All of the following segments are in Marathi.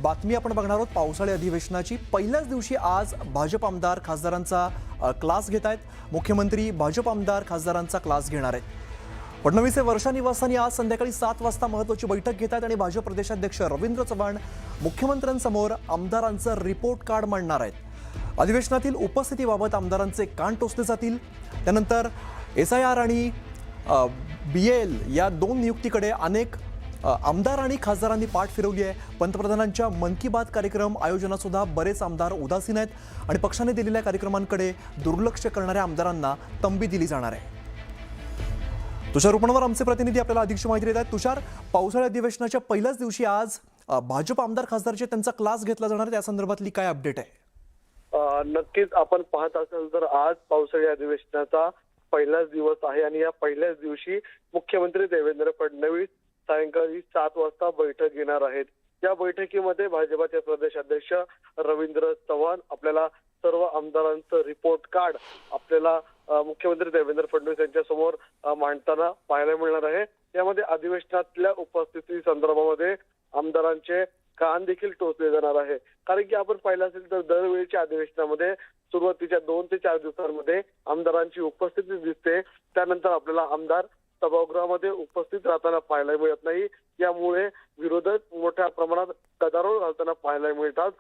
बातमी आपण बघणार आहोत पावसाळी अधिवेशनाची। पहिल्याच दिवशी आज भाजप आमदार खासदारांचा क्लास घेत आहेत। मुख्यमंत्री भाजप आमदार खासदारांचा क्लास घेणार आहेत। फडणवीस हे वर्षा निवासानी आज संध्याकाळी 7 वाजता महत्त्वाची बैठक घेत आहेत आणि भाजप प्रदेशाध्यक्ष रवींद्र चव्हाण मुख्यमंत्र्यांसमोर आमदारांचं रिपोर्ट कार्ड मांडणार आहेत। अधिवेशनातील उपस्थितीबाबत आमदारांचे कान टोचले जातील। त्यानंतर SIR आणि BL या दोन नियुक्तीकडे अनेक आमदार आणि खासदारांनी पाठ फिरवली आहे। पंतप्रधानांच्या मन की बात कार्यक्रम आयोजनात सुद्धा बरेच आमदार उदासीन आहेत आणि पक्षाने दिलेल्या कार्यक्रमांकडे दुर्लक्ष करणाऱ्या आमदारांना तंबी दिली जाणार आहे। तुषार रुपणवर आमचे प्रतिनिधी आपल्याला अधिकची माहिती देत आहेत। तुषार, पावसाळी अधिवेशनाच्या पहिल्याच दिवशी आज भाजप आमदार खासदारचे त्यांचा क्लास घेतला जाणार आहे, त्या संदर्भातली काय अपडेट आहे? नक्कीच आपण पाहत असाल तर आज पावसाळी अधिवेशनाचा पहिलाच दिवस आहे आणि या पहिल्याच दिवशी मुख्यमंत्री देवेंद्र फडणवीस सायंकाळी 7 वाजता बैठक घेणार आहेत। या बैठकीमध्ये भाजपाचे प्रदेशाध्यक्ष रवींद्र चव्हाण आपल्याला सर्व आमदारांचं रिपोर्ट कार्ड आपल्याला मुख्यमंत्री देवेंद्र फडणवीस यांच्या समोर मांडताना पाहायला मिळणार आहे। यामध्ये अधिवेशनातल्या उपस्थिती संदर्भामध्ये आमदारांचे कान देखील टोचले जाणार आहे। कारण की आपण पाहिलं असेल तर दरवेळीच्या अधिवेशनामध्ये सुरुवातीच्या 2 ते 4 दिवसांमध्ये आमदारांची उपस्थिती दिसते, त्यानंतर आपल्याला आमदार सभागृहामध्ये उपस्थित राहताना पाहायला मिळत नाही। यामुळे विरोधक मोठ्या प्रमाणात गदारोळ घालताना पाहायला मिळतात।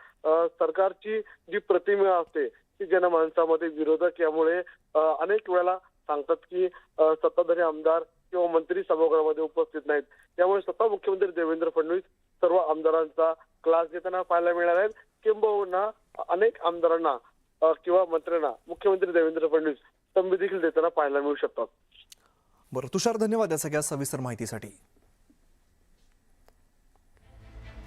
सरकारची जी प्रतिमा असते ती जनमानसामध्ये विरोधक यामुळे अनेक वेळेला सांगतात की सत्ताधारी आमदार किंवा मंत्री सभागृहामध्ये उपस्थित नाहीत। त्यामुळे स्वतः मुख्यमंत्री देवेंद्र फडणवीस सर्व आमदारांचा क्लास घेताना पाहायला मिळणार आहेत। किंबहुना अनेक आमदारांना किंवा मंत्र्यांना मुख्यमंत्री देवेंद्र फडणवीस तंबी देखील देताना पाहायला मिळू शकतात। बरं तुषार, धन्यवाद या सगळ्या सविस्तर माहितीसाठी।